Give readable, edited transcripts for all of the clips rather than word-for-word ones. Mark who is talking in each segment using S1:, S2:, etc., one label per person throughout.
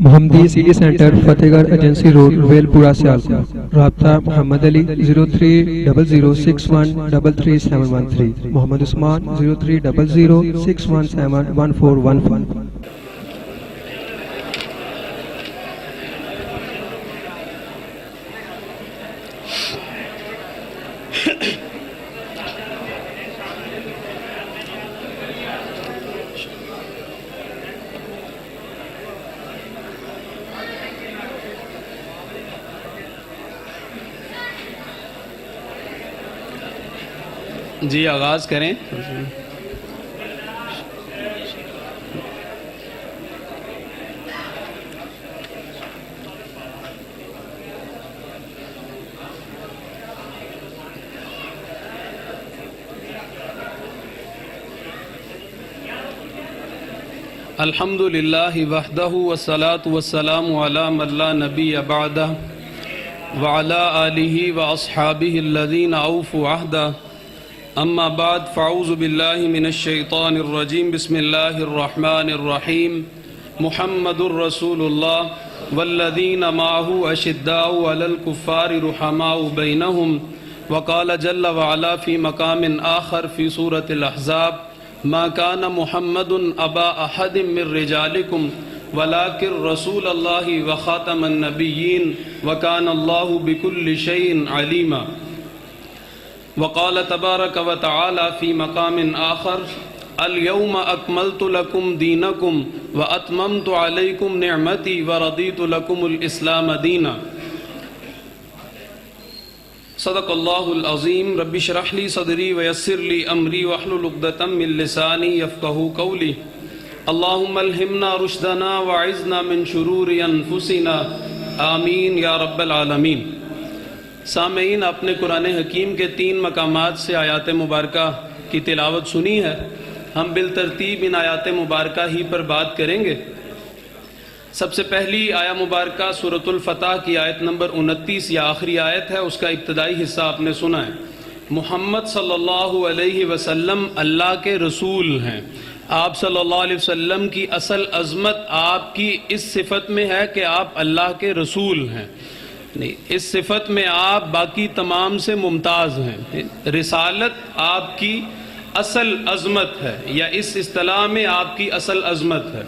S1: محمدی city centre فتح گڑھ agency road well پورہ سیالکوٹ۔ رابطہ محمد علی 030061337113، محمد عثمان 030061711415۔
S2: جی آغاز کریں۔ الحمد للہ وحدہ والصلاة والسلام علی من لا نبی بعدہ وعلی آلہ واصحابہ الذین اوفوا عہدہ، اما بعد فاعوذ باللہ من الشیطان الرجیم، بسم اللہ الرحمن الرحیم۔ محمد الرسول اللہ والذین معہ اشداء علی الکفار رحماء بینہم، وقال جل وعلا فی مقام آخر فی سورة الاحزاب، ما کان محمد ابا احد من رجالکم ولکن رسول اللہ وخاتم النبیین وکان اللہ بکل شیء علیما۔ وقال تبارک و تعالی فی مقام آخر، الیوم اکملت لکم دینکم واتممت علیکم نعمتی ورضیت لکم الاسلام دینا۔ صدق اللہ العظیم۔ رب اشرح لی صدری ویسر لی امری واحلل عقدۃ من لسانی یفقہوا قولی۔ اللہم الہمنا رشدنا وعذنا من شرور انفسنا، آمین یا رب العالمین۔ سامعین، آپ نے قرآن حکیم کے 3 مقامات سے آیات مبارکہ کی تلاوت سنی ہے۔ ہم بالترتیب ان آیات مبارکہ ہی پر بات کریں گے۔ سب سے پہلی آیہ مبارکہ سورۃ الفتح کی آیت نمبر 29 یا آخری آیت ہے، اس کا ابتدائی حصہ آپ نے سنا ہے۔ محمد صلی اللہ علیہ وسلم اللہ کے رسول ہیں۔ آپ صلی اللہ علیہ وسلم کی اصل عظمت آپ کی اس صفت میں ہے کہ آپ اللہ کے رسول ہیں، اس صفت میں آپ باقی تمام سے ممتاز ہیں۔ رسالت آپ کی اصل عظمت ہے، یا اس اصطلاح میں آپ کی اصل عظمت ہے۔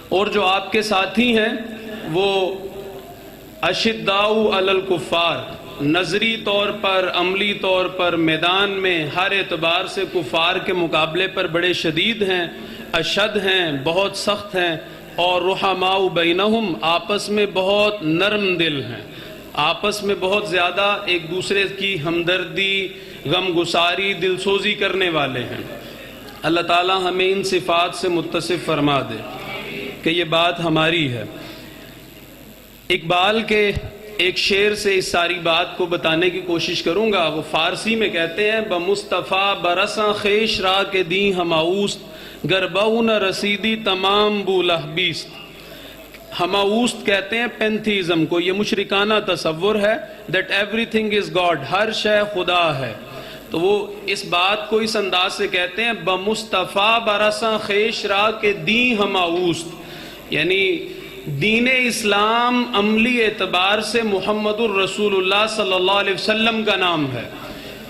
S2: اور جو آپ کے ساتھی ہیں وہ اشداء علی الکفار، نظری طور پر، عملی طور پر، میدان میں ہر اعتبار سے کفار کے مقابلے پر بڑے شدید ہیں، اشد ہیں، بہت سخت ہیں، اور رحماء بینہم، آپس میں بہت نرم دل ہیں، آپس میں بہت زیادہ ایک دوسرے کی ہمدردی، غم گساری، دل سوزی کرنے والے ہیں۔ اللہ تعالی ہمیں ان صفات سے متصف فرما دے کہ یہ بات ہماری ہے۔ اقبال کے ایک شعر سے اس ساری بات کو بتانے کی کوشش کروں گا۔ وہ فارسی میں کہتے ہیں، بمصطفیٰ برساں خیش را کے دی ہماؤست، گربہو نہ رسیدی تمام بولہ بیست۔ ہماؤست کہتے ہیں پینتھیزم کو، یہ مشرکانہ تصور ہے that everything is God، ہر شے خدا ہے۔ تو وہ اس بات کو اس انداز سے کہتے ہیں، بمصطفیٰ برساں خیش را کے دی ہماؤست، یعنی دین اسلام عملی اعتبار سے محمد الرسول اللہ صلی اللہ علیہ وسلم کا نام ہے۔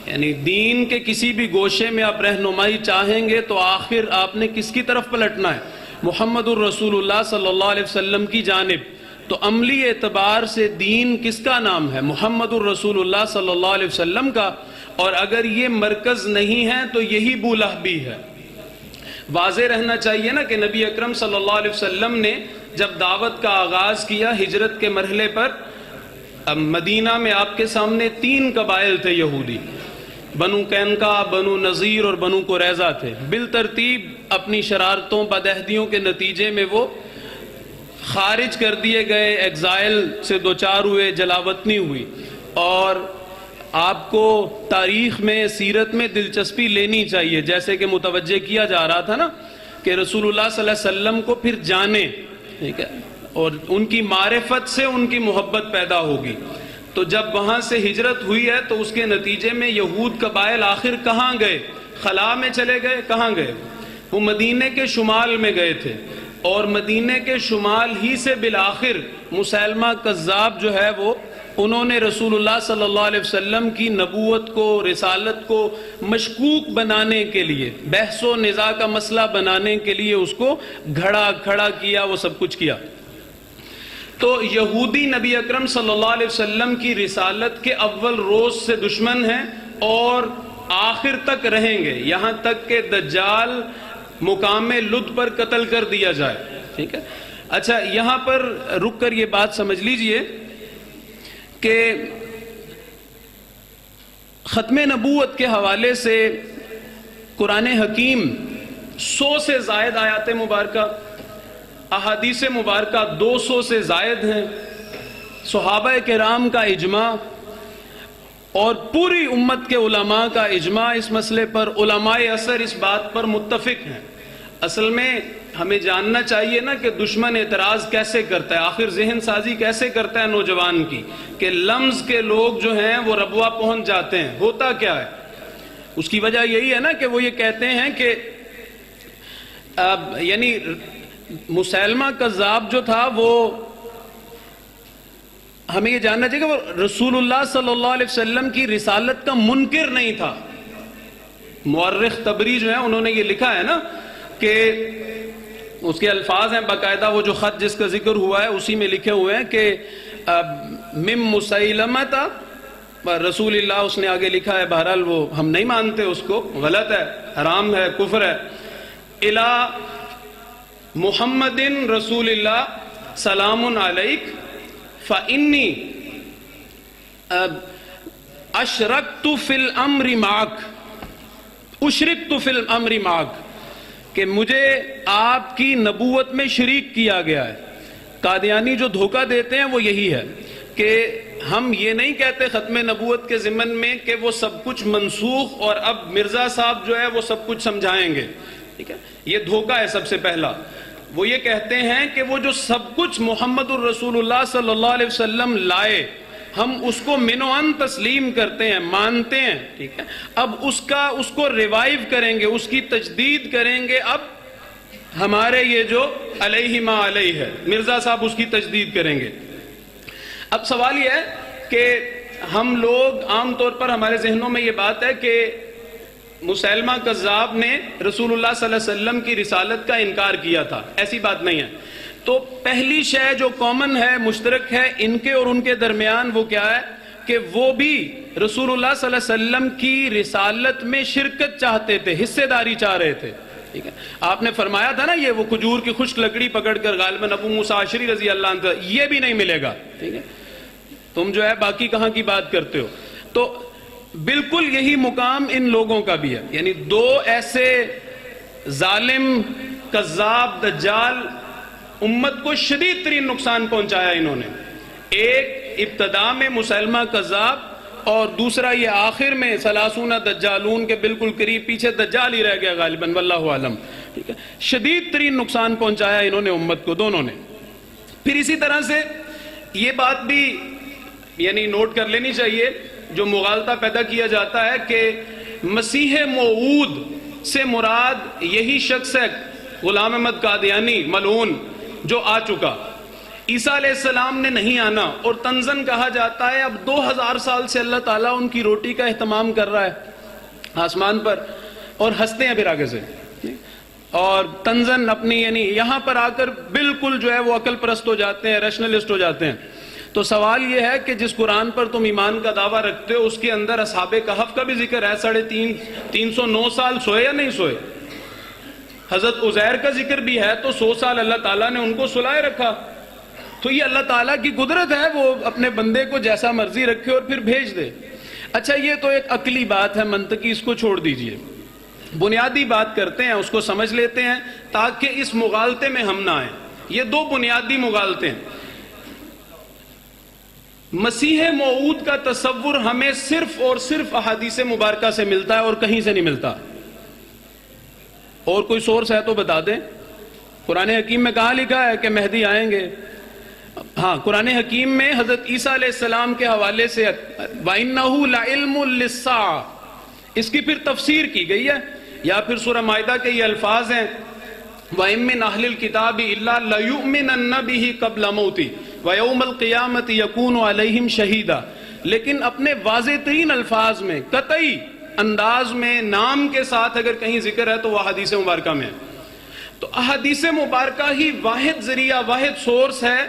S2: یعنی دین کے کسی بھی گوشے میں آپ رہنمائی چاہیں گے تو آخر آپ نے کس کی طرف پلٹنا ہے؟ محمد الرسول اللہ صلی اللہ علیہ وسلم کی جانب۔ تو عملی اعتبار سے دین کس کا نام ہے؟ محمد الرسول اللہ صلی اللہ علیہ وسلم کا۔ اور اگر یہ مرکز نہیں ہے تو یہی بولہبی ہے۔ واضح رہنا چاہیے نا کہ نبی اکرم صلی اللہ علیہ وسلم نے جب دعوت کا آغاز کیا ہجرت کے مرحلے پر، مدینہ میں آپ کے سامنے 3 قبائل تھے یہودی، بنو قینقاع، بنو نذیر اور بنو قریظہ تھے۔ بالترتیب اپنی شرارتوں، بدعہدیوں کے نتیجے میں وہ خارج کر دیے گئے، ایگزائل سے دوچار ہوئے، جلاوطنی ہوئی۔ اور آپ کو تاریخ میں، سیرت میں دلچسپی لینی چاہیے، جیسے کہ متوجہ کیا جا رہا تھا نا کہ رسول اللہ صلی اللہ علیہ وسلم کو پھر جانیں، ٹھیک ہے، اور ان کی معرفت سے ان کی محبت پیدا ہوگی۔ تو جب وہاں سے ہجرت ہوئی ہے تو اس کے نتیجے میں یہود قبائل آخر کہاں گئے؟ خلا میں چلے گئے۔ کہاں گئے؟ وہ مدینے کے شمال میں گئے تھے، اور مدینے کے شمال ہی سے بالآخر مسیلمہ کذاب جو ہے وہ انہوں نے رسول اللہ صلی اللہ علیہ وسلم کی نبوت کو، رسالت کو مشکوک بنانے کے لیے، بحث و نزاع کا مسئلہ بنانے کے لیے اس کو کھڑا کیا، وہ سب کچھ کیا۔ تو یہودی نبی اکرم صلی اللہ علیہ وسلم کی رسالت کے اول روز سے دشمن ہیں اور آخر تک رہیں گے، یہاں تک کہ دجال مقام لد پر قتل کر دیا جائے۔ ٹھیک ہے، اچھا یہاں پر رک کر یہ بات سمجھ لیجئے کہ ختم نبوت کے حوالے سے قرآن حکیم 100 سے زائد آیات مبارکہ، احادیث مبارکہ 200 سے زائد ہیں، صحابہ کرام کا اجماع اور پوری امت کے علماء کا اجماع اس مسئلے پر، علماء عصر اس بات پر متفق ہیں۔ اصل میں ہمیں جاننا چاہیے نا کہ دشمن اعتراض کیسے کرتا ہے، آخر ذہن سازی کیسے کرتا ہے نوجوان کی، کہ لمز کے لوگ جو ہیں وہ ربوہ پہنچ جاتے ہیں۔ ہوتا کیا ہے؟ اس کی وجہ یہی ہے نا کہ وہ یہ کہتے ہیں کہ یعنی مسیلمہ کذاب جو تھا وہ، ہمیں یہ جاننا چاہیے کہ وہ رسول اللہ صلی اللہ علیہ وسلم کی رسالت کا منکر نہیں تھا۔ مورخ طبری جو ہے انہوں نے یہ لکھا ہے نا کہ اس کے الفاظ ہیں باقاعدہ، وہ جو خط جس کا ذکر ہوا ہے اسی میں لکھے ہوئے ہیں کہ مم مسیلمۃ رسول اللہ، اس نے آگے لکھا ہے، بہرحال وہ ہم نہیں مانتے، اس کو غلط ہے، حرام ہے، کفر ہے، الی محمد رسول اللہ سلام علیک فإنی اشرکت فی الامر معک، اشرکت فی الامر معک، کہ مجھے آپ کی نبوت میں شریک کیا گیا ہے۔ قادیانی جو دھوکہ دیتے ہیں وہ یہی ہے کہ ہم یہ نہیں کہتے ختم نبوت کے ضمن میں کہ وہ سب کچھ منسوخ اور اب مرزا صاحب جو ہے وہ سب کچھ سمجھائیں گے، ٹھیک ہے، یہ دھوکہ ہے سب سے پہلا۔ وہ یہ کہتے ہیں کہ وہ جو سب کچھ محمد الرسول اللہ صلی اللہ علیہ وسلم لائے، ہم اس کو من و عن تسلیم کرتے ہیں، مانتے ہیں، ٹھیک ہے، اب اس کو ریوائیو کریں گے، اس کی تجدید کریں گے، اب ہمارے یہ جو علیہ ما علیہ ہے، مرزا صاحب اس کی تجدید کریں گے۔ اب سوال یہ ہے کہ ہم لوگ عام طور پر ہمارے ذہنوں میں یہ بات ہے کہ مسیلمہ کذاب نے رسول اللہ صلی اللہ علیہ وسلم کی رسالت کا انکار کیا تھا، ایسی بات نہیں ہے۔ تو پہلی شے جو کامن ہے، مشترک ہے ان کے اور ان کے درمیان، وہ کیا ہے کہ وہ بھی رسول اللہ صلی اللہ علیہ وسلم کی رسالت میں شرکت چاہتے تھے، حصے داری چاہ رہے تھے، ٹھیک ہے۔ آپ نے فرمایا تھا نا، یہ وہ کھجور کی خشک لکڑی پکڑ کر غالباً ابو موسیٰ اشعری رضی اللہ عنہ، یہ بھی نہیں ملے گا، ٹھیک ہے، تم جو ہے باقی کہاں کی بات کرتے ہو۔ تو بالکل یہی مقام ان لوگوں کا بھی ہے، یعنی دو ایسے ظالم کذاب دجال امت کو شدید ترین نقصان پہنچایا انہوں نے، ایک ابتدا میں مسیلمہ کذاب اور دوسرا یہ آخر میں ثلاثون دجالون کے بالکل قریب، پیچھے دجال ہی رہ گیا غالباً، واللہ عالم، ٹھیک ہے۔ شدید ترین نقصان پہنچایا انہوں نے امت کو، دونوں نے۔ پھر اسی طرح سے یہ بات بھی یعنی نوٹ کر لینی چاہیے، جو مغالطہ پیدا کیا جاتا ہے کہ مسیح موعود سے مراد یہی شخص ہے غلام احمد قادیانی ملعون جو آ چکا، عیسیٰ علیہ السلام نے نہیں آنا، اور طنزاً کہا جاتا ہے اب 2000 سال سے اللہ تعالیٰ ان کی روٹی کا اہتمام کر رہا ہے آسمان پر، اور ہنستے ہیں پھر آگے سے، اور طنزاً اپنی یعنی یہاں پر آ کر بالکل جو ہے وہ عقل پرست ہو جاتے ہیں، ریشنلسٹ ہو جاتے ہیں۔ تو سوال یہ ہے کہ جس قرآن پر تم ایمان کا دعویٰ رکھتے ہو اس کے اندر اصحاب کہف کا بھی ذکر ہے، 309 سال سوئے یا نہیں سوئے، حضرت عزیر کا ذکر بھی ہے، تو 100 سال اللہ تعالیٰ نے ان کو سلائے رکھا۔ تو یہ اللہ تعالیٰ کی قدرت ہے، وہ اپنے بندے کو جیسا مرضی رکھے اور پھر بھیج دے۔ اچھا یہ تو ایک عقلی بات ہے، منطقی، اس کو چھوڑ دیجئے، بنیادی بات کرتے ہیں، اس کو سمجھ لیتے ہیں تاکہ اس مغالطے میں ہم نہ آئیں۔ یہ دو بنیادی مغالطے ہیں۔ مسیح موعود کا تصور ہمیں صرف اور صرف احادیث مبارکہ سے ملتا ہے اور کہیں سے نہیں ملتا۔ اور کوئی سورس ہے تو بتا دیں۔ قرآن حکیم میں کہاں لکھا ہے کہ مہدی آئیں گے؟ ہاں، قرآن حکیم میں حضرت عیسیٰ علیہ السلام کے حوالے سے وَإِنَّهُ لَعِلْمٌ لِلسَّاعَةِ، اس کی پھر تفسیر کی گئی ہے، یا پھر سورہ مائدہ کے یہ الفاظ ہیں وَإِن مِّنْ أَهْلِ الْكِتَابِ إِلَّا لَيُؤْمِنَنَّ بِهِ قَبْلَ مَوْتِهِ وَيَوْمَ الْقِيَامَةِ يَكُونُ عَلَيْهِمْ شَهِيدًا، لیکن اپنے واضح ترین الفاظ میں، قطعی انداز میں، نام کے ساتھ اگر کہیں ذکر ہے تو وہ احادیث مبارکہ میں ہے۔ تو احادیث مبارکہ ہی واحد ذریعہ، واحد سورس ہے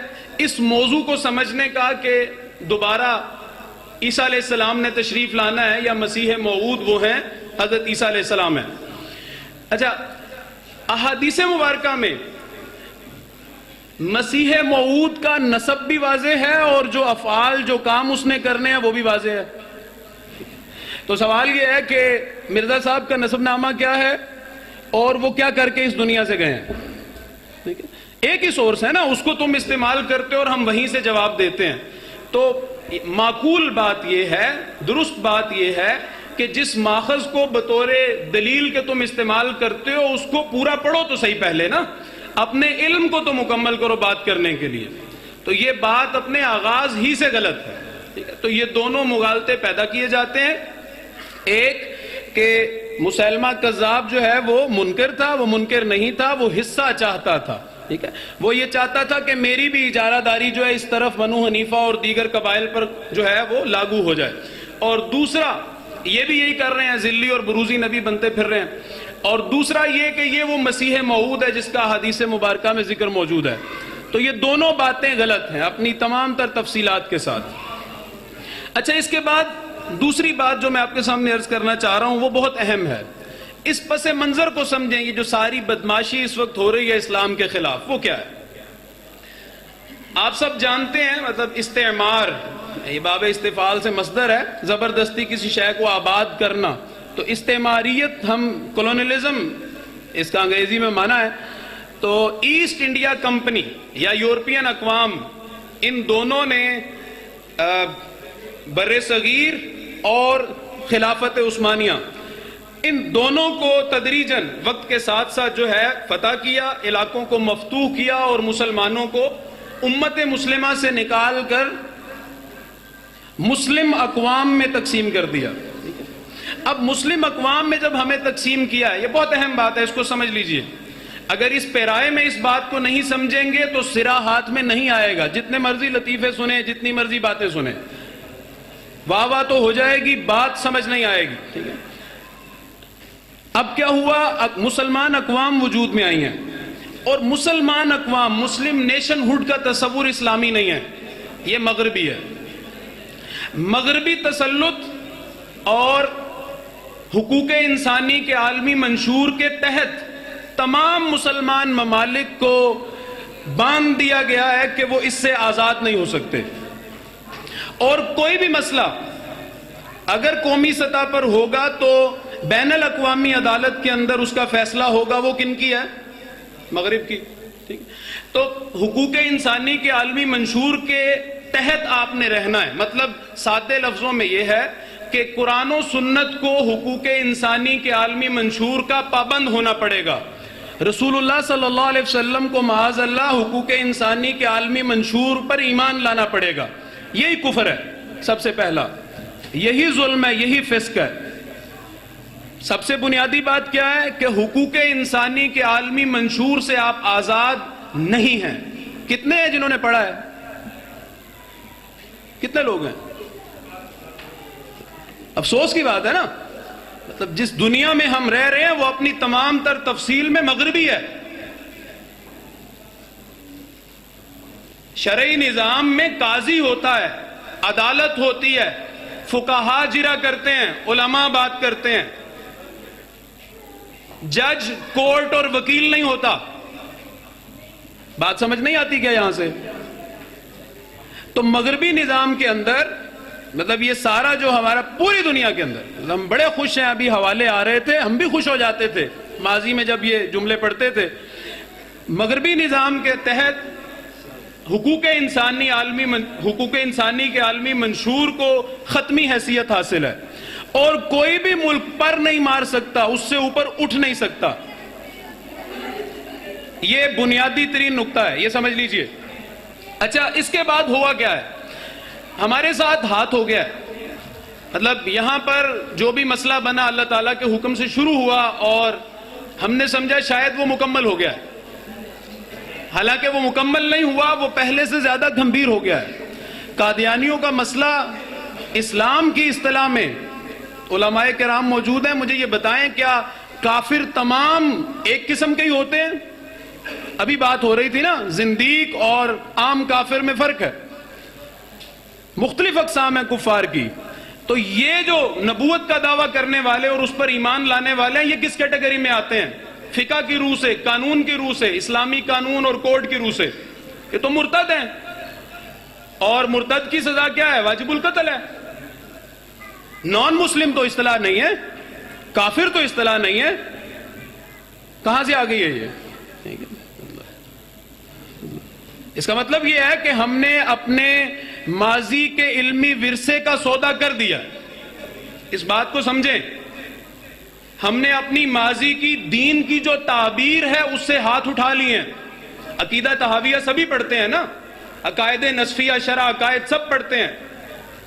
S2: اس موضوع کو سمجھنے کا کہ دوبارہ عیسیٰ علیہ السلام نے تشریف لانا ہے یا مسیح موعود وہ ہیں حضرت عیسیٰ علیہ السلام ہیں۔ اچھا، احادیث مبارکہ میں مسیح موعود کا نسب بھی واضح ہے اور جو افعال، جو کام اس نے کرنے ہیں وہ بھی واضح ہے۔ تو سوال یہ ہے کہ مرزا صاحب کا نسب نامہ کیا ہے اور وہ کیا کر کے اس دنیا سے گئے ہیں؟ ایک ہی سورس ہے نا، اس کو تم استعمال کرتے ہو اور ہم وہیں سے جواب دیتے ہیں۔ تو معقول بات یہ ہے، درست بات یہ ہے کہ جس ماخذ کو بطور دلیل کے تم استعمال کرتے ہو اس کو پورا پڑھو تو صحیح پہلے نا، اپنے علم کو تو مکمل کرو بات کرنے کے لیے۔ تو یہ بات اپنے آغاز ہی سے غلط ہے، ٹھیک ہے؟ تو یہ دونوں مغالطے پیدا کیے جاتے ہیں، ایک کہ مسیلمہ کذاب جو ہے وہ منکر تھا، وہ منکر نہیں تھا، وہ حصہ چاہتا تھا، ٹھیک ہے؟ وہ یہ چاہتا تھا کہ میری بھی اجارہ داری جو ہے اس طرف بنو حنیفہ اور دیگر قبائل پر جو ہے وہ لاگو ہو جائے، اور دوسرا یہ بھی یہی کر رہے ہیں، ذلی اور بروزی نبی بنتے پھر رہے ہیں، اور دوسرا یہ کہ یہ وہ مسیح موعود ہے جس کا حدیث مبارکہ میں ذکر موجود ہے۔ تو یہ دونوں باتیں غلط ہیں اپنی تمام تر تفصیلات کے ساتھ۔ اچھا، اس کے بعد دوسری بات جو میں آپ کے سامنے عرض کرنا چاہ رہا ہوں وہ بہت اہم ہے، اس پس منظر کو سمجھیں، یہ جو ساری بدماشی اس وقت ہو رہی ہے اسلام کے خلاف وہ کیا ہے؟ آپ سب جانتے ہیں، مطلب استعمار، یہ باب استفعال سے مصدر ہے، زبردستی کسی شے کو آباد کرنا، تو استعماریت ہم کولونیلزم اس کا انگریزی میں معنی ہے۔ تو ایسٹ انڈیا کمپنی یا یورپین اقوام، ان دونوں نے بر صغیر اور خلافت عثمانیہ، ان دونوں کو تدریجاً وقت کے ساتھ ساتھ جو ہے فتح کیا، علاقوں کو مفتوح کیا اور مسلمانوں کو امت مسلمہ سے نکال کر مسلم اقوام میں تقسیم کر دیا۔ اب مسلم اقوام میں جب ہمیں تقسیم کیا ہے، یہ بہت اہم بات ہے، اس کو سمجھ لیجئے، اگر اس پیرائے میں اس بات کو نہیں سمجھیں گے تو سرا ہاتھ میں نہیں آئے گا، جتنے مرضی لطیفے سنیں، جتنی مرضی باتیں سنیں، واہ واہ تو ہو جائے گی، بات سمجھ نہیں آئے گی، ٹھیک ہے؟ اب کیا ہوا؟ اب مسلمان اقوام وجود میں آئی ہیں، اور مسلمان اقوام، مسلم نیشن ہوڈ کا تصور اسلامی نہیں ہے، یہ مغربی ہے۔ مغربی تسلط اور حقوق انسانی کے عالمی منشور کے تحت تمام مسلمان ممالک کو باندھ دیا گیا ہے کہ وہ اس سے آزاد نہیں ہو سکتے، اور کوئی بھی مسئلہ اگر قومی سطح پر ہوگا تو بین الاقوامی عدالت کے اندر اس کا فیصلہ ہوگا، وہ کن کی ہے؟ مغرب کی، ٹھیک؟ تو حقوق انسانی کے عالمی منشور کے تحت آپ نے رہنا ہے، مطلب سادے لفظوں میں یہ ہے کہ قرآن و سنت کو حقوق انسانی کے عالمی منشور کا پابند ہونا پڑے گا، رسول اللہ صلی اللہ علیہ وسلم کو معاذ اللہ حقوق انسانی کے عالمی منشور پر ایمان لانا پڑے گا۔ یہی کفر ہے سب سے پہلا، یہی ظلم ہے، یہی فسق ہے۔ سب سے بنیادی بات کیا ہے کہ حقوق انسانی کے عالمی منشور سے آپ آزاد نہیں ہیں۔ کتنے ہیں جنہوں نے پڑھا ہے؟ کتنے لوگ ہیں؟ افسوس کی بات ہے نا، مطلب جس دنیا میں ہم رہ رہے ہیں وہ اپنی تمام تر تفصیل میں مغربی ہے۔ شرعی نظام میں قاضی ہوتا ہے، عدالت ہوتی ہے، فقہا جرا کرتے ہیں، علماء بات کرتے ہیں، جج، کورٹ اور وکیل نہیں ہوتا۔ بات سمجھ نہیں آتی کیا یہاں سے؟ تو مغربی نظام کے اندر مطلب یہ سارا جو ہمارا پوری دنیا کے اندر، ہم بڑے خوش ہیں، ابھی حوالے آ رہے تھے، ہم بھی خوش ہو جاتے تھے ماضی میں جب یہ جملے پڑھتے تھے۔ مغربی نظام کے تحت حقوق انسانی کے عالمی منشور کو ختمی حیثیت حاصل ہے، اور کوئی بھی ملک پر نہیں مار سکتا، اس سے اوپر اٹھ نہیں سکتا۔ یہ بنیادی ترین نقطہ ہے، یہ سمجھ لیجئے۔ اچھا، اس کے بعد ہوا کیا ہے؟ ہمارے ساتھ ہاتھ ہو گیا ہے، مطلب یہاں پر جو بھی مسئلہ بنا اللہ تعالیٰ کے حکم سے شروع ہوا اور ہم نے سمجھا شاید وہ مکمل ہو گیا ہے، حالانکہ وہ مکمل نہیں ہوا، وہ پہلے سے زیادہ گھمبیر ہو گیا ہے۔ قادیانیوں کا مسئلہ اسلام کی اصطلاح میں علماء کرام موجود ہیں، مجھے یہ بتائیں کیا کافر تمام ایک قسم کے ہی ہوتے ہیں؟ ابھی بات ہو رہی تھی نا، زندیق اور عام کافر میں فرق ہے، مختلف اقسام ہیں کفار کی۔ تو یہ جو نبوت کا دعویٰ کرنے والے اور اس پر ایمان لانے والے ہیں، یہ کس کیٹیگری میں آتے ہیں؟ فقہ کی روح سے، قانون کی روح سے، اسلامی قانون اور کوڈ کی روح سے، یہ تو مرتد ہیں۔ اور مرتد کی سزا کیا ہے؟ واجب القتل ہے۔ نان مسلم تو اصطلاح نہیں ہے، کافر تو اصطلاح نہیں ہے، کہاں سے آ گئی ہے یہ؟ اس کا مطلب یہ ہے کہ ہم نے اپنے ماضی کے علمی ورثے کا سودا کر دیا۔ اس بات کو سمجھیں، ہم نے اپنی ماضی کی دین کی جو تعبیر ہے اس سے ہاتھ اٹھا لیے ہیں۔ عقیدہ تحاویہ سبھی پڑھتے ہیں نا، عقائد نصفیہ شرع عقائد سب پڑھتے ہیں،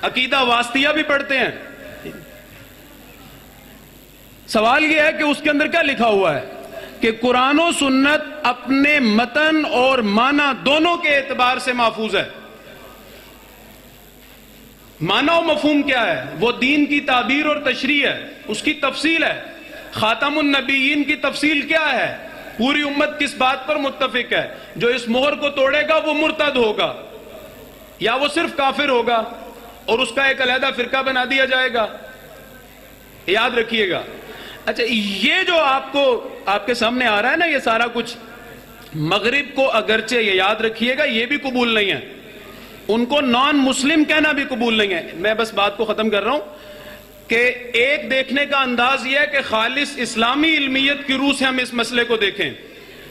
S2: عقیدہ واسطیہ بھی پڑھتے ہیں۔ سوال یہ ہے کہ اس کے اندر کیا لکھا ہوا ہے کہ قرآن و سنت اپنے متن اور معنی دونوں کے اعتبار سے محفوظ ہے۔ معنی و مفہوم کیا ہے؟ وہ دین کی تعبیر اور تشریح ہے، اس کی تفصیل ہے۔ خاتم النبیین کی تفصیل کیا ہے؟ پوری امت کس بات پر متفق ہے؟ جو اس مہر کو توڑے گا وہ مرتد ہوگا یا وہ صرف کافر ہوگا اور اس کا ایک علیحدہ فرقہ بنا دیا جائے گا۔ یاد رکھیے گا۔ اچھا، یہ جو آپ کے سامنے آ رہا ہے نا، یہ سارا کچھ مغرب کو اگرچہ یہ یاد رکھیے گا یہ بھی قبول نہیں ہے، ان کو نان مسلم کہنا بھی قبول نہیں ہے۔ میں بس بات کو ختم کر رہا ہوں کہ ایک دیکھنے کا انداز یہ ہے کہ خالص اسلامی علمیت کی روح سے ہم اس مسئلے کو دیکھیں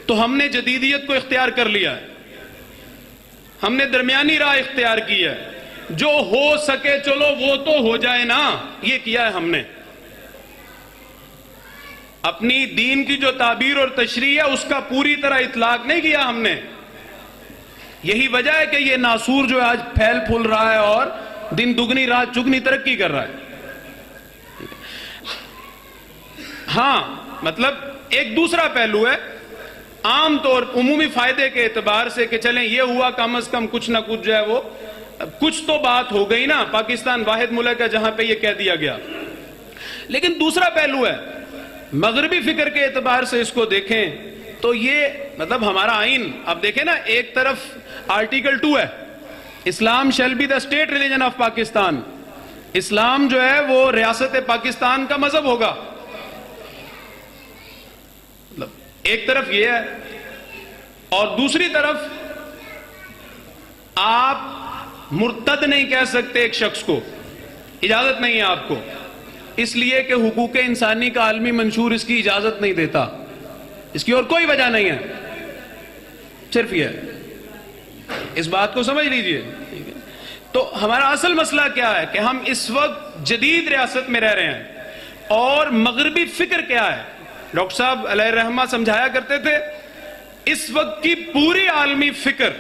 S2: تو ہم نے جدیدیت کو اختیار کر لیا ہے، ہم نے درمیانی راہ اختیار کی ہے، جو ہو سکے چلو وہ تو ہو جائے نا، یہ کیا ہے ہم نے۔ اپنی دین کی جو تعبیر اور تشریح ہے اس کا پوری طرح اطلاق نہیں کیا ہم نے۔ یہی وجہ ہے کہ یہ ناسور جو آج پھیل پھول رہا ہے اور دن دگنی رات چگنی ترقی کر رہا ہے۔ ہاں، مطلب ایک دوسرا پہلو ہے، عام طور عمومی فائدے کے اعتبار سے کہ چلیں یہ ہوا، کم از کم کچھ نہ کچھ جو ہے وہ کچھ تو بات ہو گئی نا، پاکستان واحد ملک ہے جہاں پہ یہ کہہ دیا گیا۔ لیکن دوسرا پہلو ہے، مغربی فکر کے اعتبار سے اس کو دیکھیں تو یہ مطلب ہمارا آئین، اب دیکھیں نا، ایک طرف آرٹیکل 2 ہے، اسلام shall be the state religion of Pakistan, اسلام جو ہے وہ ریاست پاکستان کا مذہب ہوگا۔ مطلب ایک طرف یہ ہے اور دوسری طرف آپ مرتد نہیں کہہ سکتے ایک شخص کو، اجازت نہیں ہے آپ کو، اس لیے کہ حقوق انسانی کا عالمی منشور اس کی اجازت نہیں دیتا، اس کی اور کوئی وجہ نہیں ہے، صرف یہ ہے۔ اس بات کو سمجھ لیجئے۔ تو ہمارا اصل مسئلہ کیا ہے کہ ہم اس وقت جدید ریاست میں رہ رہے ہیں اور مغربی فکر کیا ہے؟ ڈاکٹر صاحب علیہ الرحمہ سمجھایا کرتے تھے، اس وقت کی پوری عالمی فکر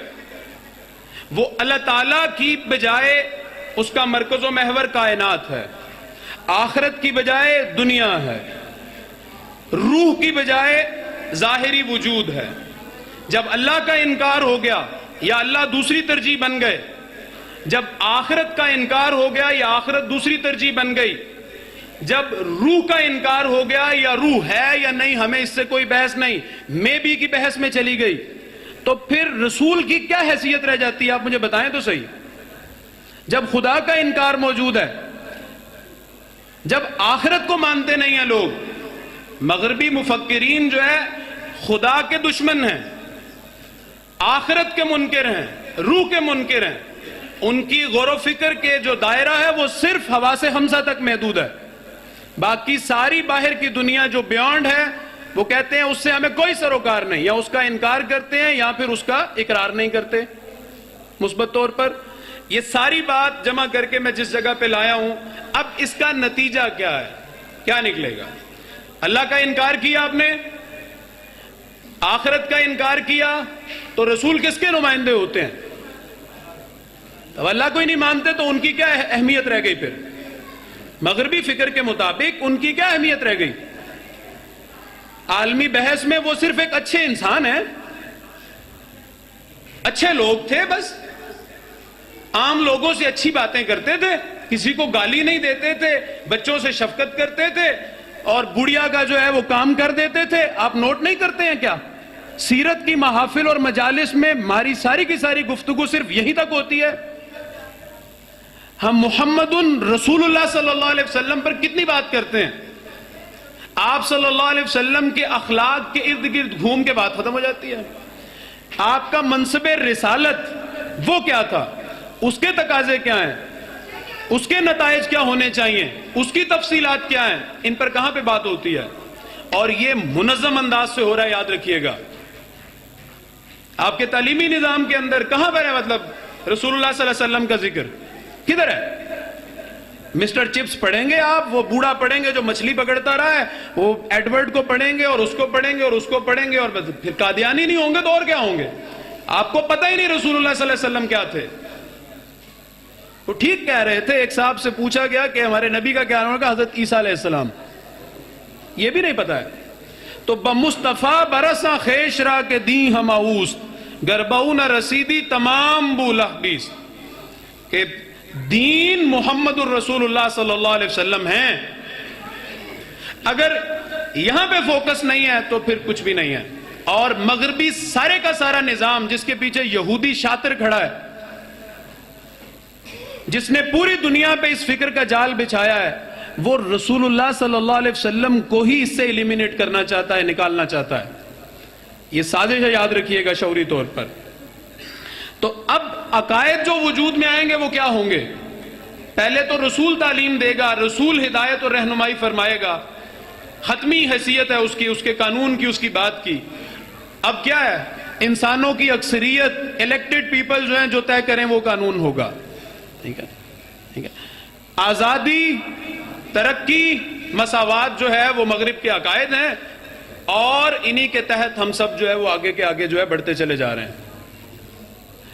S2: وہ اللہ تعالیٰ کی بجائے اس کا مرکز و محور کائنات ہے، آخرت کی بجائے دنیا ہے، روح کی بجائے ظاہری وجود ہے۔ جب اللہ کا انکار ہو گیا یا اللہ دوسری ترجیح بن گئے، جب آخرت کا انکار ہو گیا یا آخرت دوسری ترجیح بن گئی، جب روح کا انکار ہو گیا یا روح ہے یا نہیں ہمیں اس سے کوئی بحث نہیں، میں بھی کی بحث میں چلی گئی، تو پھر رسول کی کیا حیثیت رہ جاتی ہے؟ آپ مجھے بتائیں تو صحیح۔ جب خدا کا انکار موجود ہے، جب آخرت کو مانتے نہیں ہیں لوگ، مغربی مفکرین جو ہے خدا کے دشمن ہیں، آخرت کے منکر ہیں، روح کے منکر ہیں، ان کی غور و فکر کے جو دائرہ ہے وہ صرف حواس خمسہ تک محدود ہے، باقی ساری باہر کی دنیا جو بیانڈ ہے وہ کہتے ہیں اس سے ہمیں کوئی سروکار نہیں، یا اس کا انکار کرتے ہیں یا پھر اس کا اقرار نہیں کرتے مثبت طور پر۔ یہ ساری بات جمع کر کے میں جس جگہ پہ لایا ہوں، اب اس کا نتیجہ کیا ہے؟ کیا نکلے گا؟ اللہ کا انکار کیا آپ نے، آخرت کا انکار کیا، تو رسول کس کے نمائندے ہوتے ہیں؟ اب اللہ کو ہی نہیں مانتے تو ان کی کیا اہمیت رہ گئی؟ پھر مغربی فکر کے مطابق ان کی کیا اہمیت رہ گئی؟ عالمی بحث میں وہ صرف ایک اچھے انسان ہیں، اچھے لوگ تھے، بس عام لوگوں سے اچھی باتیں کرتے تھے، کسی کو گالی نہیں دیتے تھے، بچوں سے شفقت کرتے تھے، اور بڑھیا کا جو ہے وہ کام کر دیتے تھے۔ آپ نوٹ نہیں کرتے ہیں کیا؟ سیرت کی محافل اور مجالس میں ہماری ساری کی ساری گفتگو صرف یہیں تک ہوتی ہے۔ ہم محمد رسول اللہ صلی اللہ علیہ وسلم پر کتنی بات کرتے ہیں، آپ صلی اللہ علیہ وسلم کے اخلاق کے ارد گرد گھوم کے بات ختم ہو جاتی ہے۔ آپ کا منصب رسالت وہ کیا تھا، اس کے تقاضے کیا ہیں، اس کے نتائج کیا ہونے چاہیے، اس کی تفصیلات کیا ہیں، ان پر کہاں پہ بات ہوتی ہے؟ اور یہ منظم انداز سے ہو رہا ہے، یاد رکھیے گا۔ آپ کے تعلیمی نظام کے اندر کہاں پر ہے مطلب رسول اللہ صلی اللہ علیہ وسلم کا ذکر؟ کدھر ہے؟ مسٹر چپس پڑھیں گے آپ، وہ بوڑھا پڑھیں گے جو مچھلی پکڑتا رہا ہے، وہ ایڈورڈ کو پڑھیں گے اور اس کو پڑھیں گے اور اس کو پڑھیں گے، اور پھر قادیانی نہیں ہوں گے تو اور کیا ہوں گے؟ آپ کو پتہ ہی نہیں رسول اللہ صلی اللہ علیہ وسلم کیا تھے۔ وہ ٹھیک کہہ رہے تھے، ایک صاحب سے پوچھا گیا کہ ہمارے نبی کا کیا نام ہوگا؟ حضرت عیسیٰ علیہ السلام، یہ بھی نہیں پتا ہے۔ تو بمصطفیٰ برساں خیش را کے دیں ہم اوست، گربہو نہ رسیدی تمام بولہ بیس، کہ دین محمد الرسول اللہ صلی اللہ علیہ وسلم ہیں۔ اگر یہاں پہ فوکس نہیں ہے تو پھر کچھ بھی نہیں ہے۔ اور مغربی سارے کا سارا نظام جس کے پیچھے یہودی شاطر کھڑا ہے، جس نے پوری دنیا پہ اس فکر کا جال بچھایا ہے، وہ رسول اللہ صلی اللہ علیہ وسلم کو ہی اس سے ایلیمینیٹ کرنا چاہتا ہے، نکالنا چاہتا ہے۔ یہ سازش ہے، یاد رکھیے گا شعوری طور پر۔ تو اب عقائد جو وجود میں آئیں گے وہ کیا ہوں گے؟ پہلے تو رسول تعلیم دے گا، رسول ہدایت اور رہنمائی فرمائے گا، حتمی حیثیت ہے اس کی، اس کے قانون کی، اس کی بات کی۔ اب کیا ہے؟ انسانوں کی اکثریت، الیکٹڈ پیپل جو ہیں، جو طے کریں وہ قانون ہوگا۔ ٹھیک ہے، ٹھیک ہے۔ آزادی، ترقی، مساوات جو ہے وہ مغرب کے عقائد ہیں، اور انہی کے تحت ہم سب جو ہے وہ آگے کے آگے جو ہے بڑھتے چلے جا رہے ہیں۔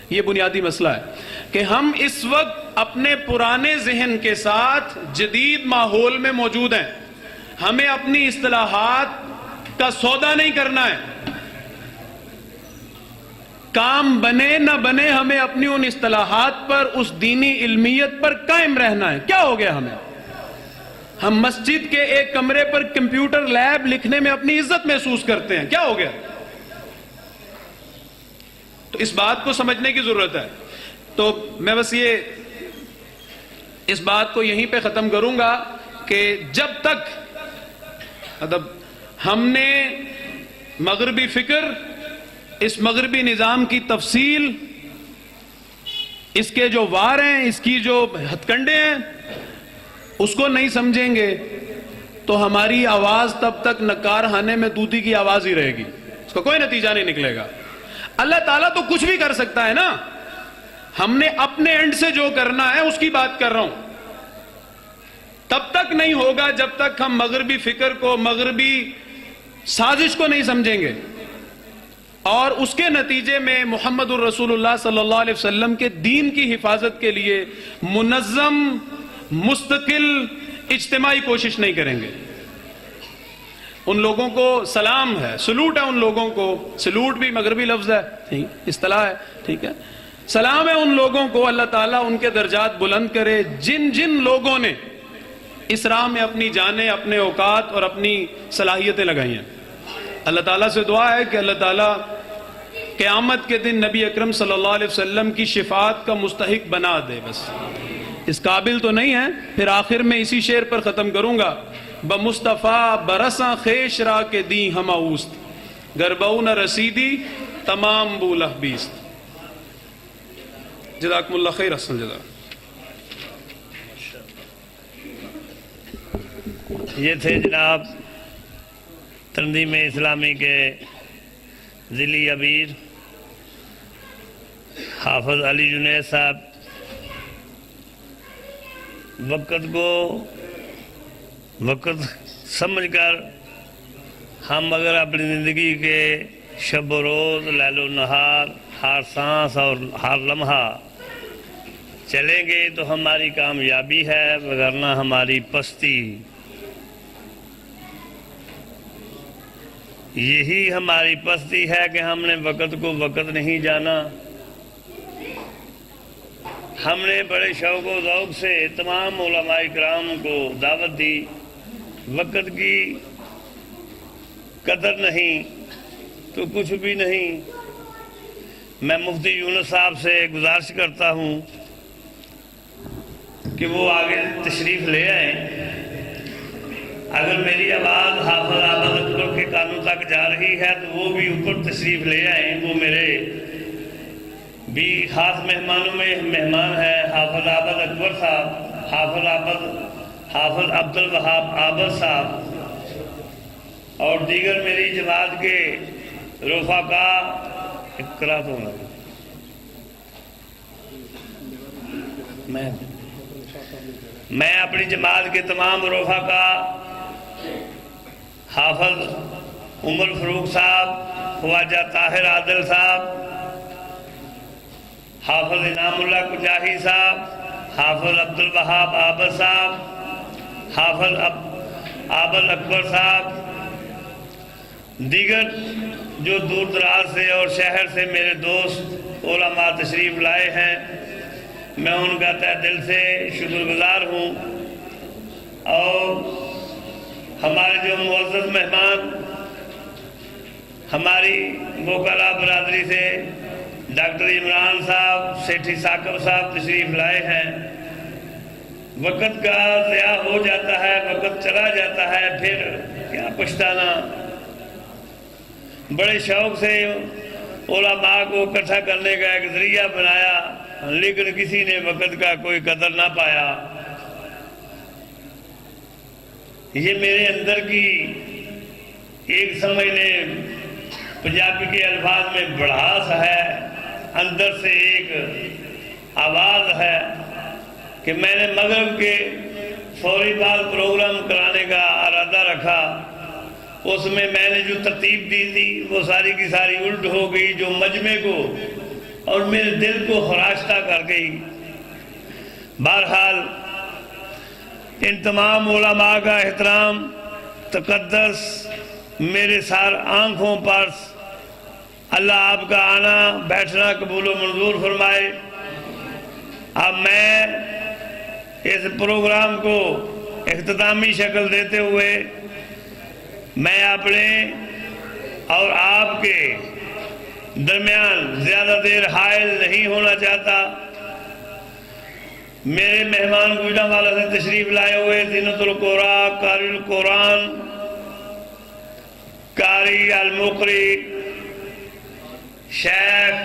S2: یہ بنیادی مسئلہ ہے کہ ہم اس وقت اپنے پرانے ذہن کے ساتھ جدید ماحول میں موجود ہیں۔ ہمیں اپنی اصطلاحات کا سودا نہیں کرنا ہے، کام بنے نہ بنے ہمیں اپنی ان اصطلاحات پر، اس دینی علمیت پر قائم رہنا ہے۔ کیا ہو گیا ہمیں؟ ہم مسجد کے ایک کمرے پر کمپیوٹر لیب لکھنے میں اپنی عزت محسوس کرتے ہیں، کیا ہو گیا؟ تو اس بات کو سمجھنے کی ضرورت ہے۔ تو میں بس اس بات کو یہیں پہ ختم کروں گا کہ جب تک مطلب ہم نے مغربی فکر، اس مغربی نظام کی تفصیل، اس کے جو وار ہیں، اس کی جو ہتھ کنڈے ہیں، اس کو نہیں سمجھیں گے تو ہماری آواز تب تک نکار خانے میں طوطی کی آواز ہی رہے گی، اس کا کوئی نتیجہ نہیں نکلے گا۔ اللہ تعالیٰ تو کچھ بھی کر سکتا ہے نا، ہم نے اپنے اینڈ سے جو کرنا ہے اس کی بات کر رہا ہوں۔ تب تک نہیں ہوگا جب تک ہم مغربی فکر کو، مغربی سازش کو نہیں سمجھیں گے، اور اس کے نتیجے میں محمد الرسول اللہ صلی اللہ علیہ وسلم کے دین کی حفاظت کے لیے منظم، مستقل، اجتماعی کوشش نہیں کریں گے۔ ان لوگوں کو سلام ہے، سلوٹ ہے ان لوگوں کو، سلوٹ بھی مغربی لفظ ہے، اصطلاح ہے، ٹھیک ہے، سلام ہے ان لوگوں کو، اللہ تعالیٰ ان کے درجات بلند کرے جن جن لوگوں نے اس راہ میں اپنی جانیں، اپنے اوقات اور اپنی صلاحیتیں لگائی ہیں۔ اللہ تعالیٰ سے دعا ہے کہ اللہ تعالیٰ قیامت کے دن نبی اکرم صلی اللہ علیہ وسلم کی شفاعت کا مستحق بنا دے۔ بس اس قابل تو نہیں ہے۔ پھر آخر میں اسی شعر پر ختم کروں گا، بمصطفیٰ برساں خیش را کے دیں ہم اوست، گربہو نہ رسیدی تمام بولہ بیست۔ جزاکم اللہ خیر، احسن جزاک۔
S3: یہ تھے جناب تنظیم اسلامی کے ذیلی امیر حافظ علی جنید صاحب۔ وقت سمجھ کر ہم اگر اپنی زندگی کے شب و روز، لیل و نہار، ہر سانس اور ہر لمحہ چلیں گے تو ہماری کامیابی ہے، وگرنہ ہماری پستی۔ یہی ہماری پستی ہے کہ ہم نے وقت کو وقت نہیں جانا، ہم نے بڑے شوق و ذوق سے تمام علماء کرام کو دعوت دی. وقت کی قدر نہیں تو کچھ بھی نہیں. میں مفتی یونس صاحب سے گزارش کرتا ہوں کہ وہ آگے تشریف لے آئیں. اگر میری آواز حافظ عابد اکبر کے کانوں تک جا رہی ہے تو وہ بھی اوپر تشریف لے آئیں. وہ میرے بھی خاص مہمانوں میں مہمان ہے حافظ عابد اکبر صاحب، حافظ عبد الوہاب عابد صاحب اور دیگر میری جماعت کے رفقا. اقرا تو میں اپنی جماعت کے تمام رفقا، حافظ عمر فروق صاحب، خواجہ طاہر عادل صاحب، حافظ انعام اللہ کجاہی صاحب، حافظ عبد الوہاب عابد صاحب، حافظ عابد اکبر صاحب، دیگر جو دور دراز سے اور شہر سے میرے دوست علماء تشریف لائے ہیں، میں ان کا تہ دل سے شکر گزار ہوں. اور ہمارے جو معزز مہمان ہماری وکلا برادری سے ڈاکٹر عمران صاحب، سیٹھی ثاقب صاحب تشریف لائے ہیں. وقت کا ضیاع ہو جاتا ہے، وقت چلا جاتا ہے، پھر کیا پچھتانا. بڑے شوق سے علماء کو اکٹھا کرنے کا ایک ذریعہ بنایا، لیکن کسی نے وقت کا کوئی قدر نہ پایا. یہ میرے اندر کی ایک سمجھ لیں پنجابی کے الفاظ میں بڑھاس ہے، اندر سے ایک آواز ہے کہ میں نے مغرب کے فوری بعد پروگرام کرانے کا ارادہ رکھا. اس میں نے جو ترتیب دی تھی وہ ساری کی ساری الٹ ہو گئی، جو مجمع کو اور میرے دل کو خراستہ کر گئی. بہرحال ان تمام علماء کا احترام تقدس میرے سار آنکھوں پر. اللہ آپ کا آنا بیٹھنا قبول و منظور فرمائے. اب میں اس پروگرام کو اختتامی شکل دیتے ہوئے میں اپنے اور آپ کے درمیان زیادہ دیر حائل نہیں ہونا چاہتا. میرے مہمان گوجرانوالہ سے تشریف لائے ہوئے زینت القراء، قاری القرآن، قاری المقری شیخ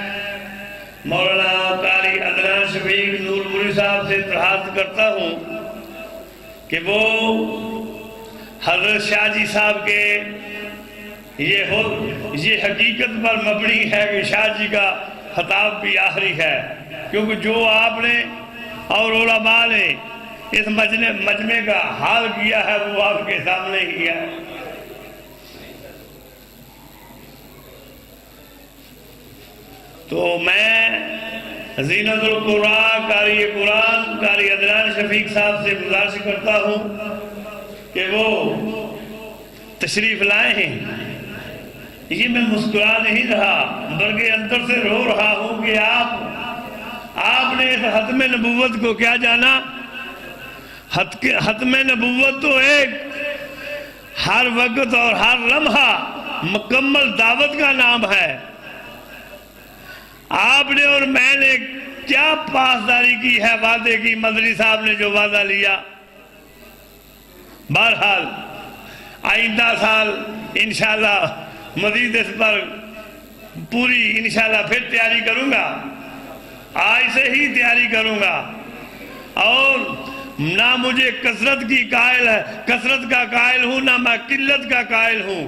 S3: مولانا قاری عدنان شفیق نورپوری صاحب سے درخواست کرتا ہوں کہ وہ حضرت شاہ جی صاحب کے یہ حقیقت پر مبنی ہے کہ شاہ جی کا خطاب بھی آخری ہے، کیونکہ جو آپ نے اور علماء نے اس مجمع کا حال کیا ہے وہ آپ کے سامنے ہی ہے. تو میں زینت القراء قاری قرآن قاری عدنان شفیق صاحب سے گزارش کرتا ہوں کہ وہ تشریف لائے ہیں. یہ میں مسکرا نہیں رہا بلکہ اندر سے رو رہا ہوں کہ آپ نے اس ختم نبوت کو کیا جانا. ختم نبوت تو ایک ہر وقت اور ہر لمحہ مکمل دعوت کا نام ہے. آپ نے اور میں نے کیا پاسداری کی ہے وعدے کی. مدنی صاحب نے جو وعدہ لیا، بہرحال آئندہ سال انشاءاللہ مزید اس پر پوری انشاءاللہ پھر تیاری کروں گا. آج سے ہی تیاری کروں گا اور نہ مجھے کثرت کا قائل ہوں، نہ میں قلت کا قائل ہوں.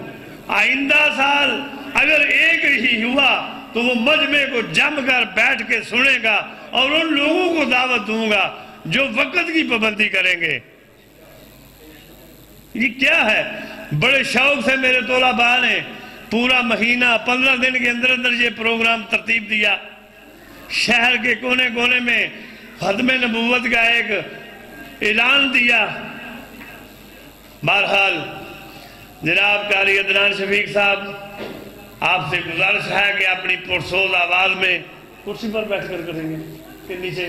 S3: آئندہ سال اگر ایک ہی ہوا تو وہ مجمع کو جم کر بیٹھ کے سنے گا اور ان لوگوں کو دعوت دوں گا جو وقت کی پابندی کریں گے. یہ کیا ہے؟ بڑے شوق سے میرے طلباء نے پورا مہینہ 15 دن کے اندر اندر یہ پروگرام ترتیب دیا. شہر کے کونے کونے میں ختم نبوت کا ایک اعلان دیا. بہرحال جناب قاری عدنان شفیق صاحب، آپ سے گزارش ہے کہ اپنی پرسوز آواز میں کرسی پر بیٹھ کر کریں گے کہ نیچے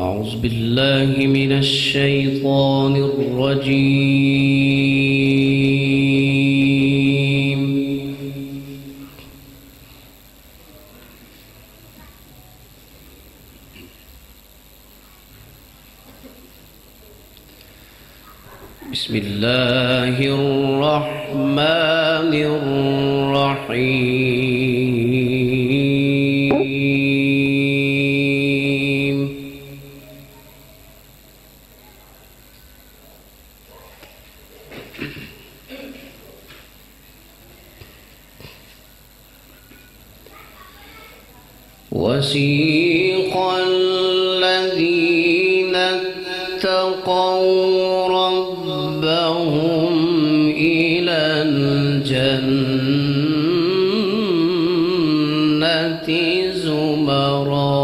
S4: أعوذ بالله من الشيطان الرجيم. بسم الله الرحمن الرحيم. وسيق الذين اتقوا ربهم إلى الجنة زمرا.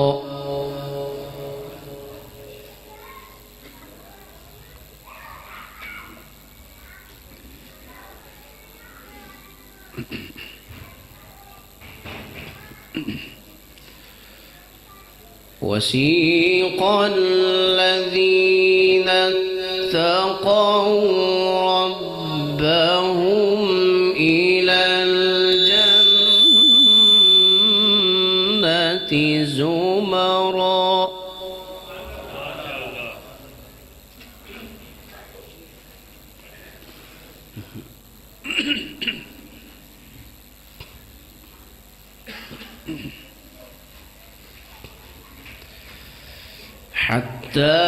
S4: وسيق الذين اتقوا ربهم إلى الجنة زمرا. حتى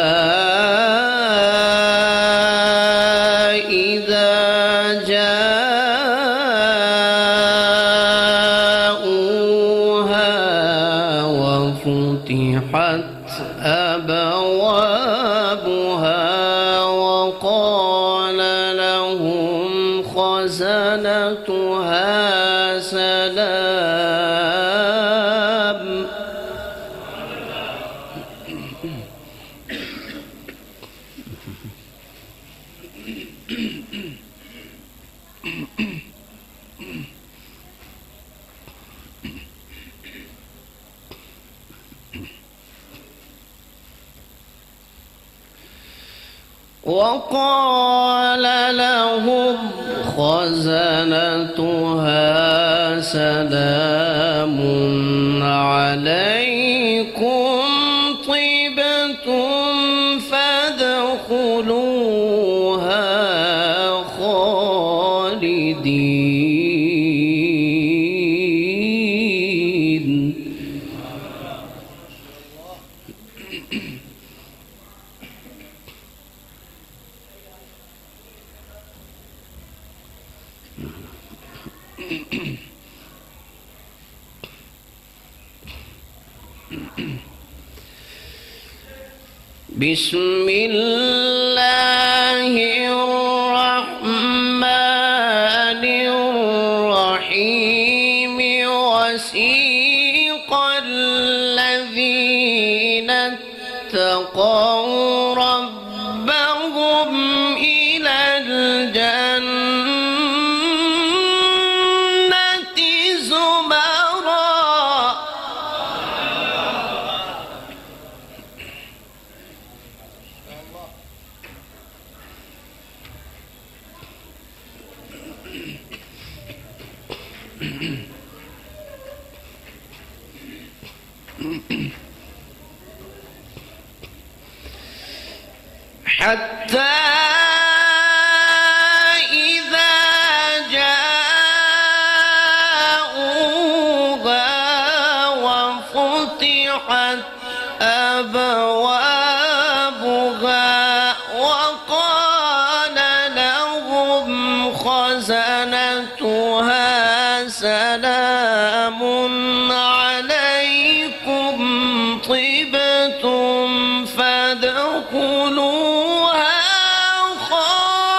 S4: إذا جاءوها وفتحت أبوابها وقال لهم خزنتها سلام. وقال لهم خزنتها سلام عليكم طبتم فادخلوها خالدين. بسم الله الرحمن الرحيم. وسيق الذين اتقوا ربهم إلى الجنة حتى إذا جاءوها وفتحت أبوابها وقال لهم خزنتها سلام عليكم طبتم فادخلوها خالدين.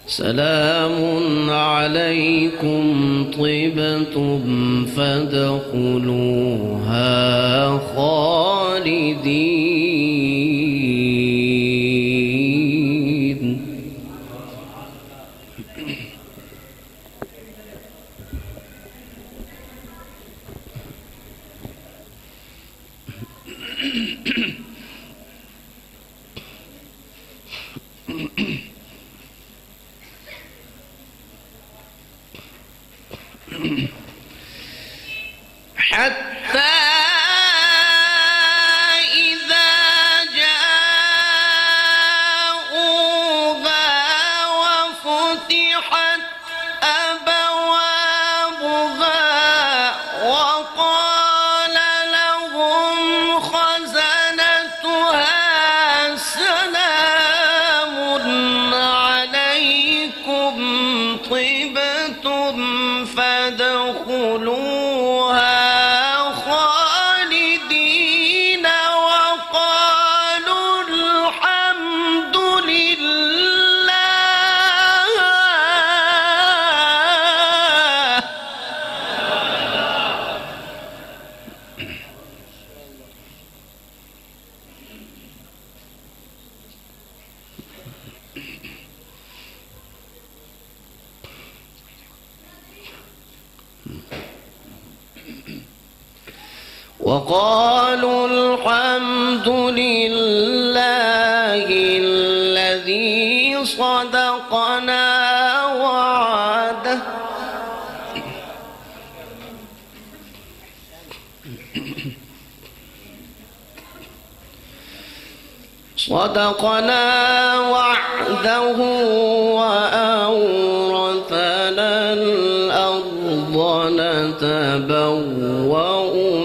S4: سلام عليكم طبتم فادخلوها خالدين. حتى إذا جاءوها وفتحت أبوابها وقال لهم خزنتها سلام عليكم طبتم فادخلوها خالدين وقالوا الحمد لله. وقالوا الحمد لله الذي صدقنا وعده وأورثنا الأرض نتبوأ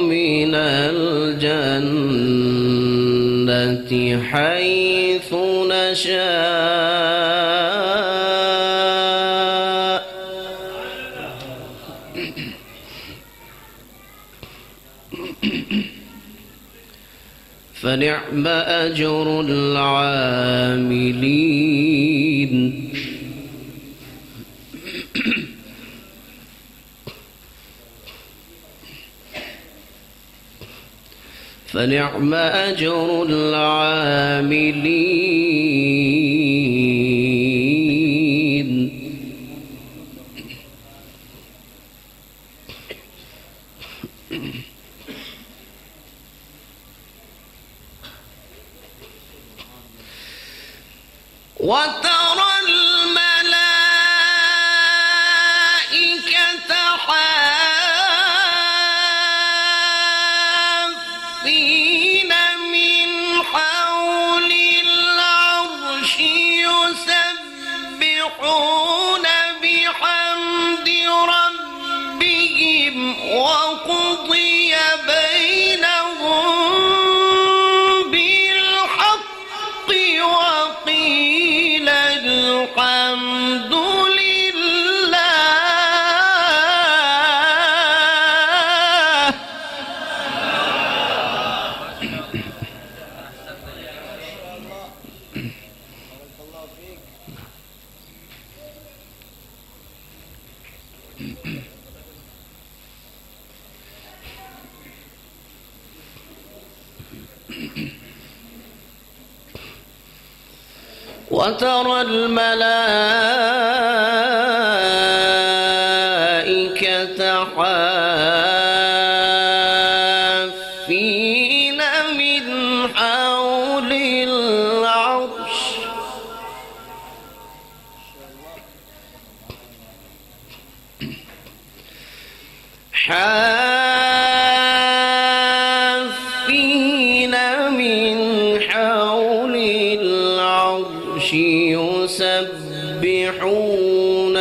S4: من الجنة حيث نشاء فنعم أجر العاملين. فنعم أجر العاملين. وترى الملائكة حافين من حول العرش يسبحون بحمد ربهم وقضي بينهم بالحق وقيل الحمد لله. وترى الملائكة حافين من حول العرش حافين من حول العرش يسبحون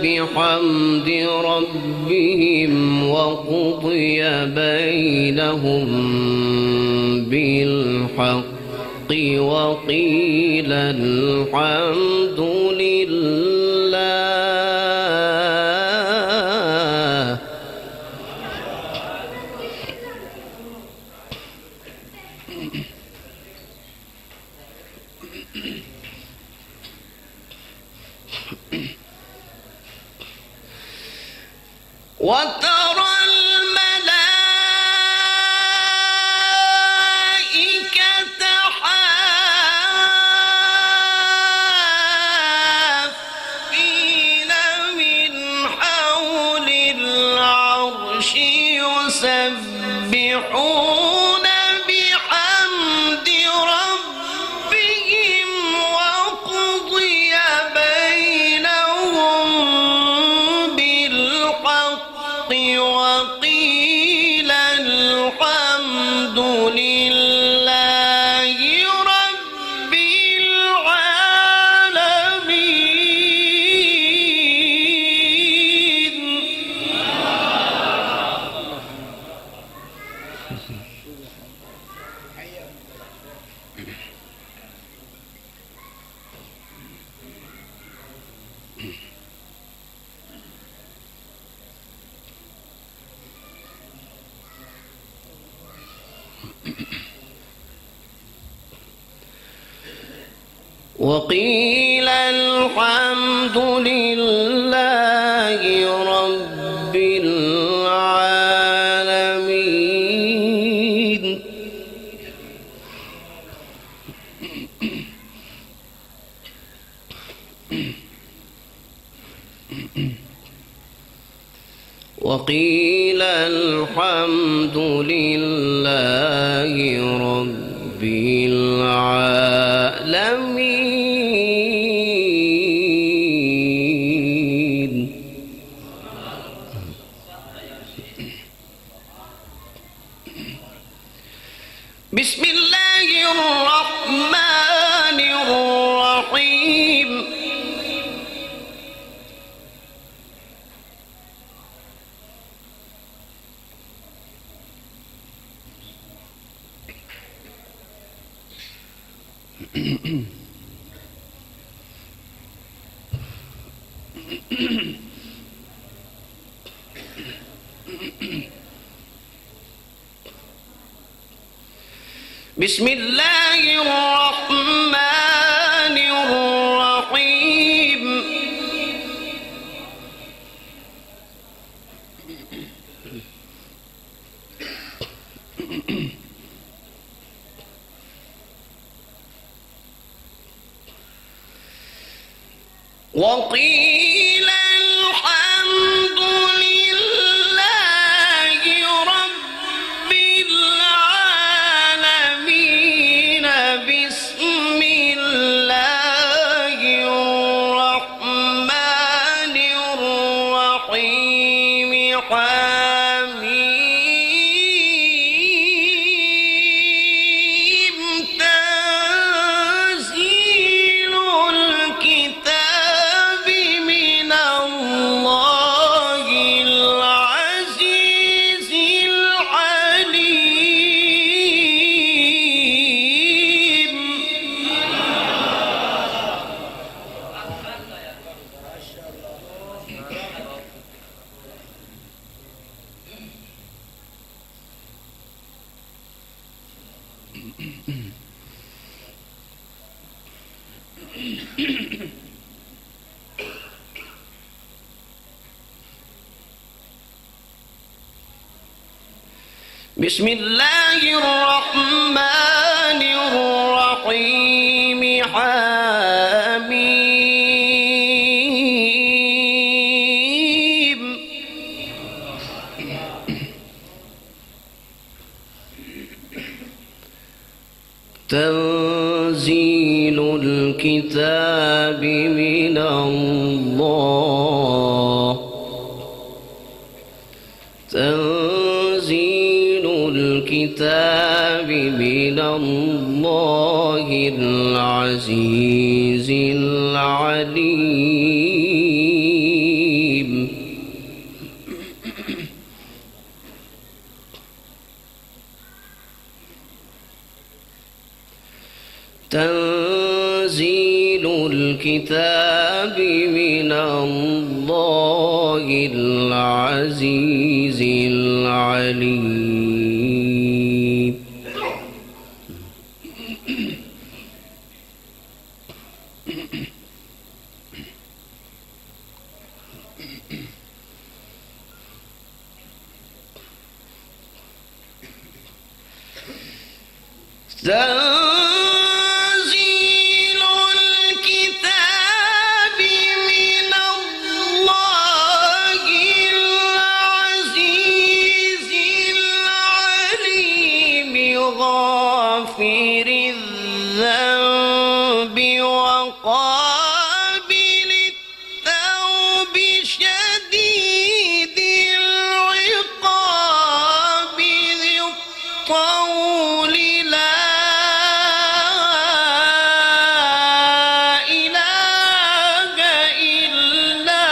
S4: بحمد ربهم وقضي بينهم بالحق وقيل الحمد لله. وترى الملائكة حافين من حول العرش يسبحون بحمد ربهم وقضي بينهم بالحق وقيل الحمد لله رب العالمين. وقيل الحمد لله رب العالمين. وقيل الحمد لله رب العالمين. بسم الله الرحمن الرحيم. بسم الله الرحمن الرحيم. وقيل الحمد لله رب العالمين. بسم الله الرحمن الرحيم. حميم. تنزيل الكتاب من الله العزيز العليم. بسم الله الرحمن الرحيم حميم تنزيل الكتاب من الله تنزيل الكتاب من الله العزيز العليم تنزيل الكتاب من الله العزيز العليم تنزيل الكتاب من الله العزيز العليم غافر الذنب وقابل التوب شديد العقاب ذي الطول لا إله إلا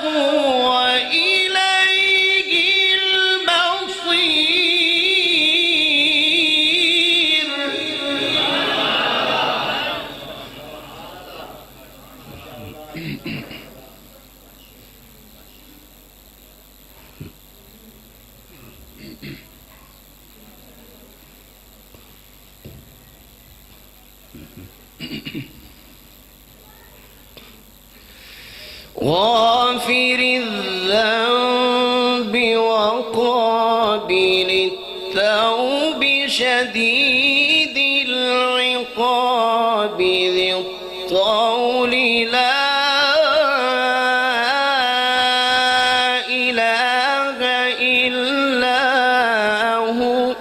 S4: هو إليه المصير غافر الذنب وقابل التوب شديد العقاب ذي الطول لا إله إلا هو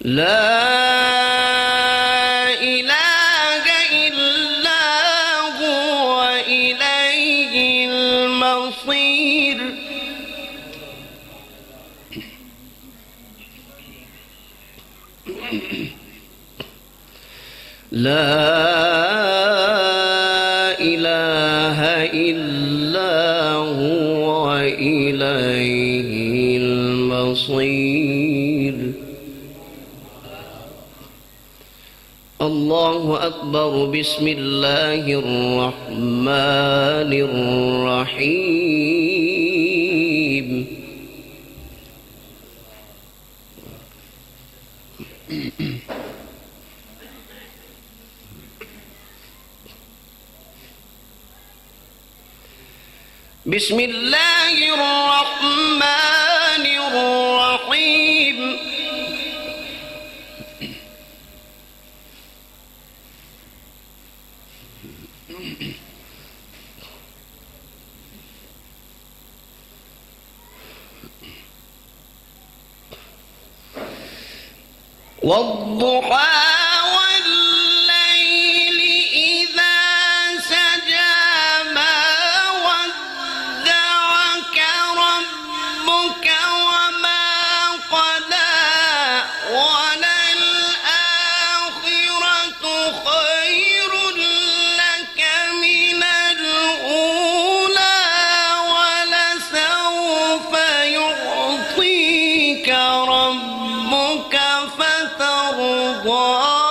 S4: لا إله إلا هو إليه المصير لا إله إلا هو إليه المصير الله أكبر بسم الله الرحمن الرحيم بسم الله الرحمن الرحيم والضحى والليل إذا سجى ما ودعك ربك وما قلى وللآخرة خير لك من الأولى ولسوف يعطيك ربك فترضى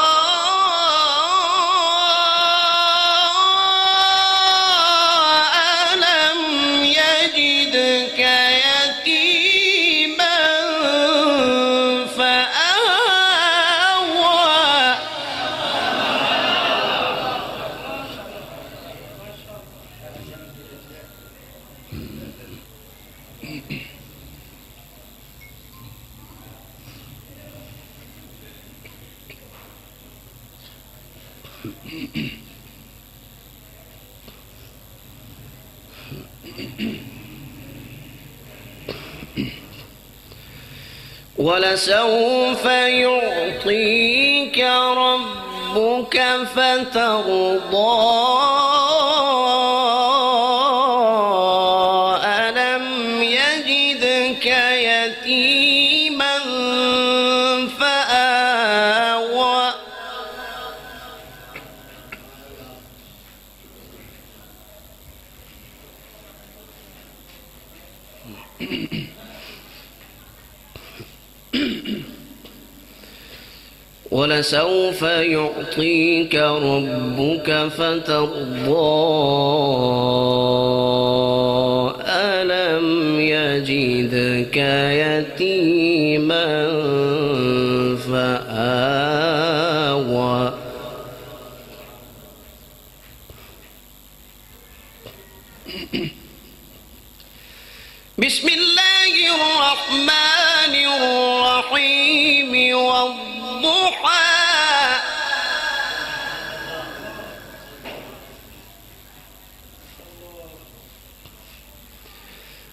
S4: ولسوف يعطيك ربك فترضى ألم يجدك يتيما فآوى ولسوف يعطيك ربك فترضى ألم يجدك يتيما فآوى بسم الله الرحمن الرحيم والضحى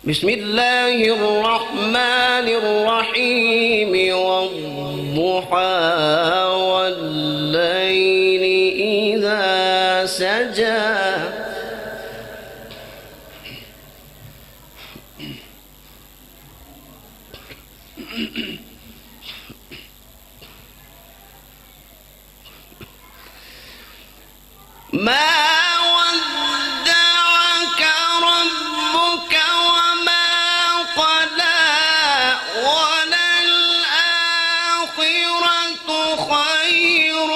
S4: بسم الله الرحمن الرحيم والضحى والليل إذا سجى ما ودعك ربك وما قلى وللآخرة خير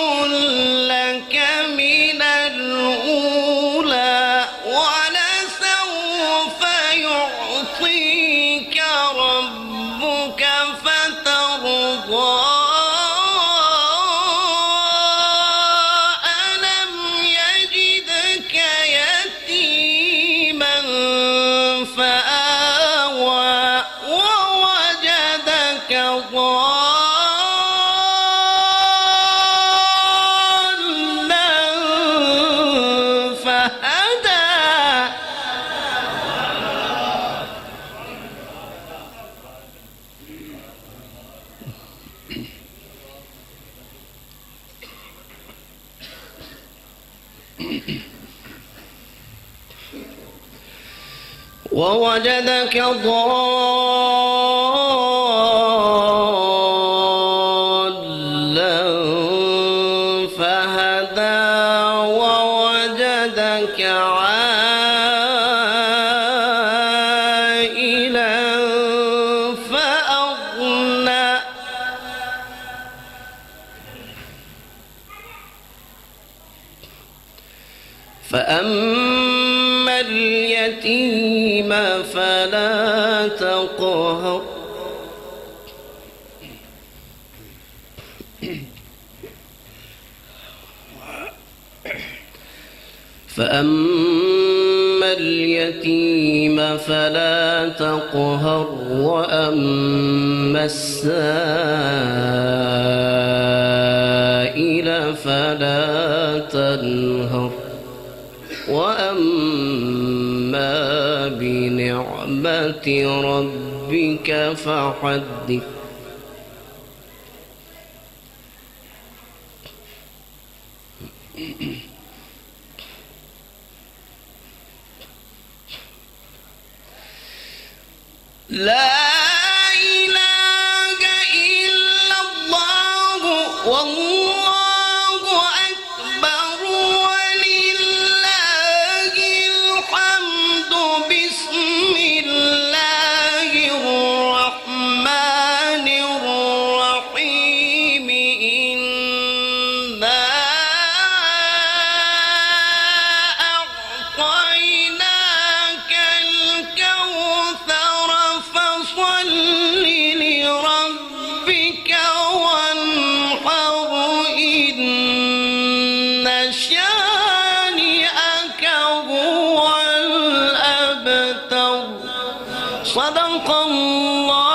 S4: لك من الأولى ولسوف يعطيك ربك فترضى ووجدك ضالا فهدى ووجدك عائلا فأغنى فأما اليتيم فلا تقهر فأما اليتيم فلا تقهر وأما السائل فلا تنهر وأما بنعمة ربك فحدث لا إله إلا الله والله أكبر ولله الحمد بسم الله الرحمن الرحيم إنا أعطيناك الكوثر فصل لربك وانحر صدق اللہ